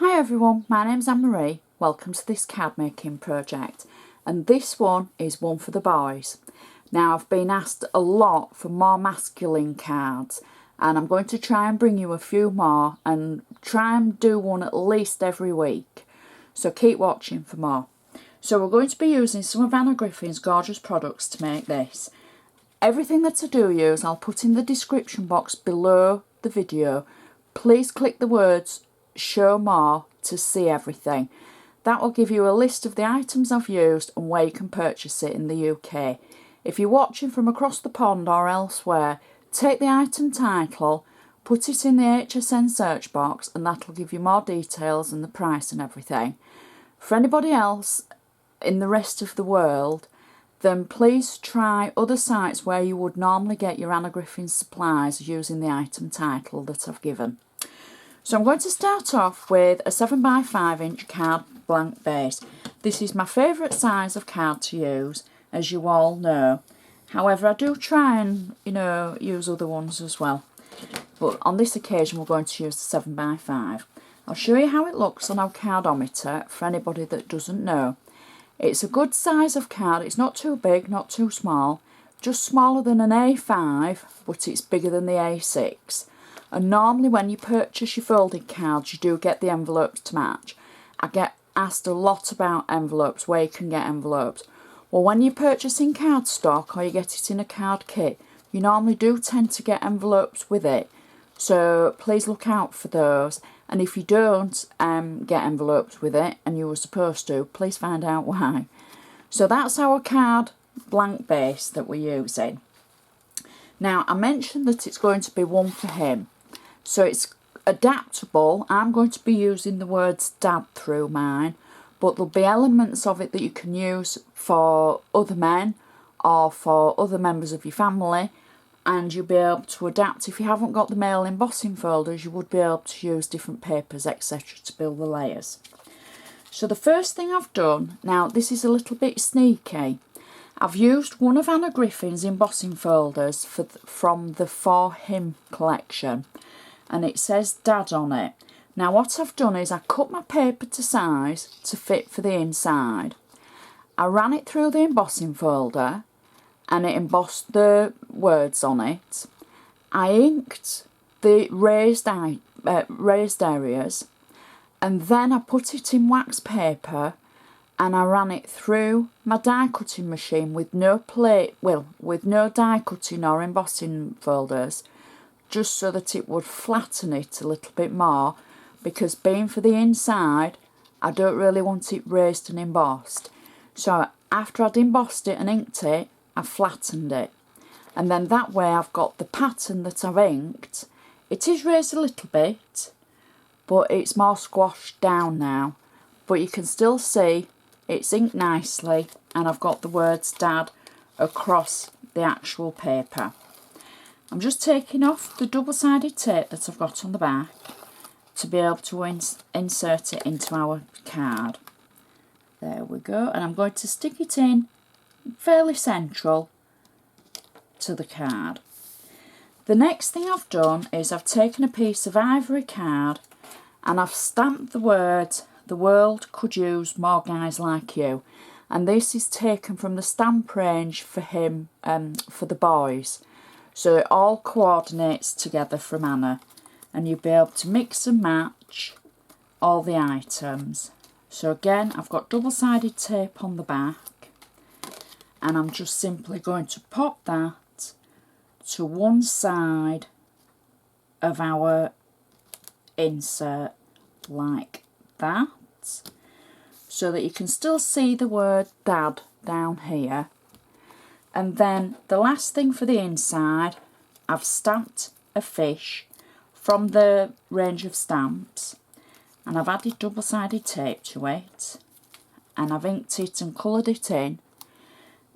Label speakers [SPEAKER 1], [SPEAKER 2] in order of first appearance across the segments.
[SPEAKER 1] Hi everyone, my name's Anne Marie. Welcome to this card making project, and this one is one for the boys. Now I've been asked a lot for more masculine cards, and I'm going to try and bring you a few more and try and do one at least every week, so keep watching for more. So we're going to be using some of Anna Griffin's gorgeous products to make this. Everything that I do use I'll put in the description box below the video. Please click the words show more to see everything. That will give you a list of the items I've used and where you can purchase it in the UK. If you're watching from across the pond or elsewhere, take the item title, put it in the HSN search box, and that'll give you more details and the price and everything. For anybody else in the rest of the world, then please try other sites where you would normally get your Anna Griffin supplies using the item title that I've given. So I'm going to start off with a 7x5 inch card blank base. This is my favourite size of card to use, as you all know. However, I do try and, use other ones as well. But on this occasion we're going to use the 7x5. I'll show you how it looks on our cardometer for anybody that doesn't know. It's a good size of card. It's not too big, not too small. Just smaller than an A5, but it's bigger than the A6. And normally when you purchase your folded cards, you do get the envelopes to match. I get asked a lot about envelopes, where you can get envelopes. Well, when you're purchasing cardstock or you get it in a card kit, you normally do tend to get envelopes with it. So please look out for those. And if you don't get envelopes with it, and you were supposed to, please find out why. So that's our card blank base that we're using. Now, I mentioned that it's going to be one for him. So it's adaptable. I'm going to be using the words dad through mine, but there'll be elements of it that you can use for other men or for other members of your family, and you'll be able to adapt. If you haven't got the male embossing folders, you would be able to use different papers, etc. to build the layers. So the first thing I've done, now this is a little bit sneaky, I've used one of Anna Griffin's embossing folders from the For Him collection, and it says Dad on it. Now what I've done is I cut my paper to size to fit for the inside. I ran it through the embossing folder and it embossed the words on it. I inked the raised areas, and then I put it in wax paper and I ran it through my die cutting machine with no die cutting or embossing folders, just so that it would flatten it a little bit more, because being for the inside, I don't really want it raised and embossed. So after I'd embossed it and inked it, I flattened it, and then that way I've got the pattern that I've inked. It is raised a little bit, but it's more squashed down now, but you can still see it's inked nicely, and I've got the words Dad across the actual paper. I'm just taking off the double-sided tape that I've got on the back to be able to insert it into our card. There we go, and I'm going to stick it in fairly central to the card. The next thing I've done is I've taken a piece of ivory card and I've stamped the words, "The world could use more guys like you." And this is taken from the stamp range for him, for the boys. So it all coordinates together from Anna, and you'll be able to mix and match all the items. So again, I've got double-sided tape on the back, and I'm just simply going to pop that to one side of our insert like that, so that you can still see the word Dad down here. And then the last thing for the inside, I've stamped a fish from the range of stamps, and I've added double-sided tape to it, and I've inked it and coloured it in,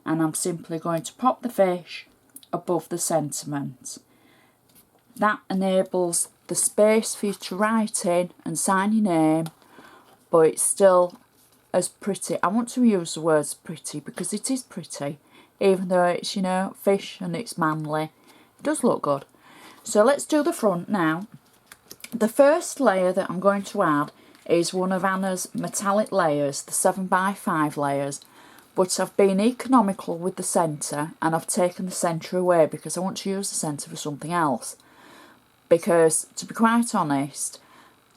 [SPEAKER 1] and I'm simply going to pop the fish above the sentiment. That enables the space for you to write in and sign your name, but it's still as pretty. I want to use the words pretty because it is pretty, even though it's, fish and it's manly. It does look good. So let's do the front now. The first layer that I'm going to add is one of Anna's metallic layers, the 7x5 layers, but I've been economical with the centre and I've taken the centre away because I want to use the centre for something else. Because, to be quite honest,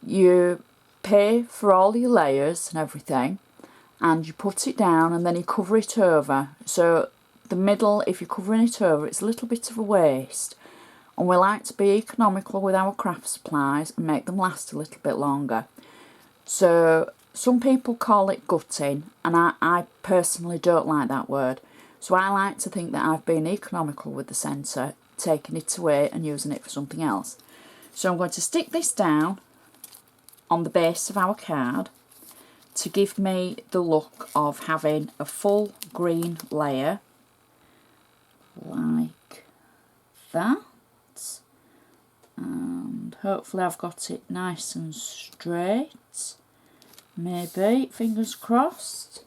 [SPEAKER 1] you pay for all your layers and everything, and you put it down and then you cover it over. So the middle, if you're covering it over, it's a little bit of a waste. And we like to be economical with our craft supplies and make them last a little bit longer. So some people call it gutting, and I personally don't like that word. So I like to think that I've been economical with the centre, taking it away and using it for something else. So I'm going to stick this down on the base of our card to give me the look of having a full green layer like that, and hopefully I've got it nice and straight, maybe, fingers crossed.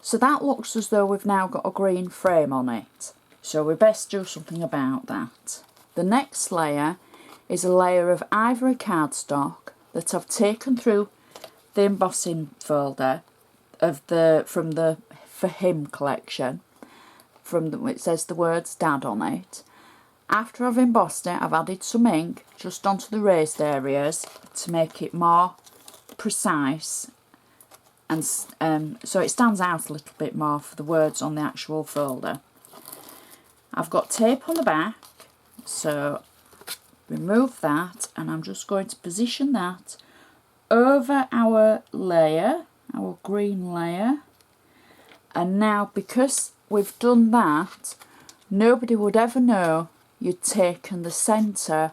[SPEAKER 1] So that looks as though we've now got a green frame on it, so we best do something about that. The next layer is a layer of Ivory Cardstock that I've taken through the embossing folder of from the For Him collection. It says the words Dad on it. After I've embossed it, I've added some ink just onto the raised areas to make it more precise, and so it stands out a little bit more for the words on the actual folder. I've got tape on the back, so remove that, and I'm just going to position that over our layer, our green layer. And now, because we've done that, nobody would ever know you'd taken the centre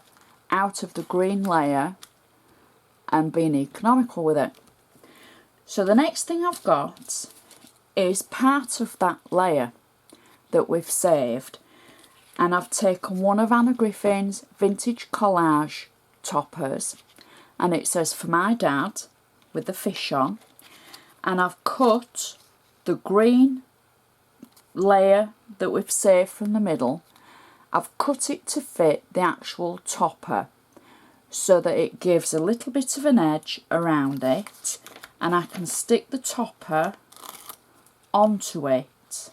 [SPEAKER 1] out of the green layer and been economical with it. So the next thing I've got is part of that layer that we've saved, and I've taken one of Anna Griffin's vintage collage toppers, and it says For My Dad with the fish on, and I've cut the green layer that we've saved from the middle, I've cut it to fit the actual topper so that it gives a little bit of an edge around it, and I can stick the topper onto it.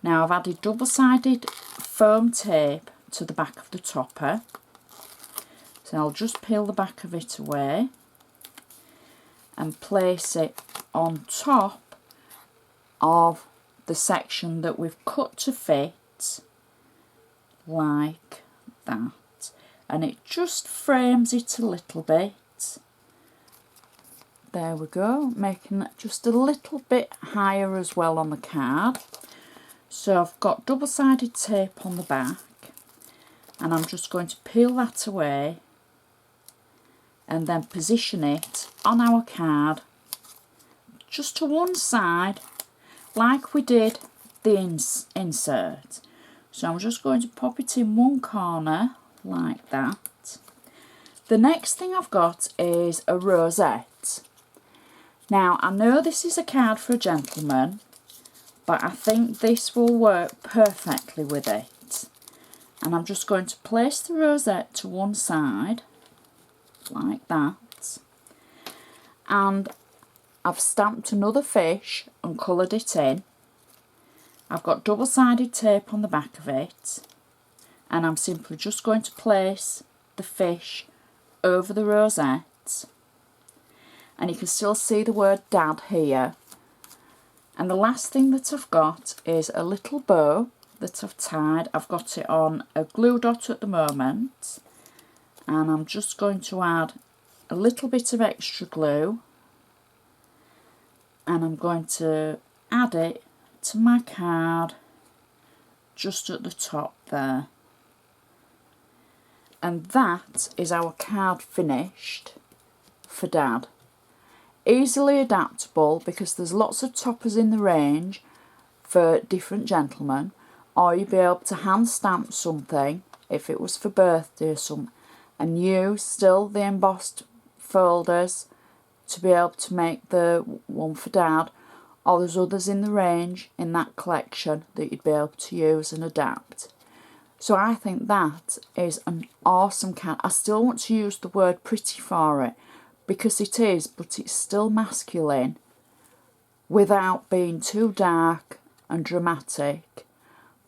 [SPEAKER 1] Now I've added double-sided foam tape to the back of the topper, so I'll just peel the back of it away and place it on top of the section that we've cut to fit, like that, and it just frames it a little bit. There we go, making it just a little bit higher as well on the card. So I've got double-sided tape on the back, and I'm just going to peel that away and then position it on our card just to one side like we did the insert. So I'm just going to pop it in one corner like that. The next thing I've got is a rosette. Now I know this is a card for a gentleman, but I think this will work perfectly with it. And I'm just going to place the rosette to one side like that, and I've stamped another fish and coloured it in. I've got double-sided tape on the back of it, and I'm simply just going to place the fish over the rosette, and you can still see the word Dad here. And the last thing that I've got is a little bow that I've tied. I've got it on a glue dot at the moment, and I'm just going to add a little bit of extra glue, and I'm going to add it to my card just at the top there. And that is our card finished for Dad. Easily adaptable because there's lots of toppers in the range for different gentlemen, or you'd be able to hand stamp something if it was for birthday or something, and use still the embossed folders to be able to make the one for Dad, or there's others in the range in that collection that you'd be able to use and adapt. So I think that is an awesome card. I still want to use the word pretty for it, because it is, but it's still masculine without being too dark and dramatic,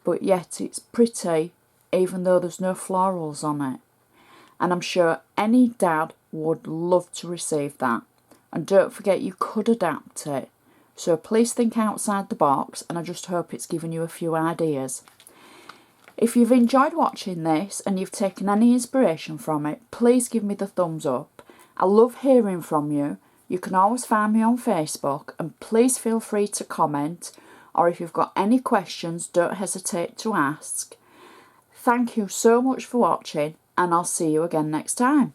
[SPEAKER 1] but yet it's pretty even though there's no florals on it. And I'm sure any dad would love to receive that. And don't forget, you could adapt it. So please think outside the box, and I just hope it's given you a few ideas. If you've enjoyed watching this and you've taken any inspiration from it, please give me the thumbs up. I love hearing from you. You can always find me on Facebook, and please feel free to comment, or if you've got any questions, don't hesitate to ask. Thank you so much for watching, and I'll see you again next time.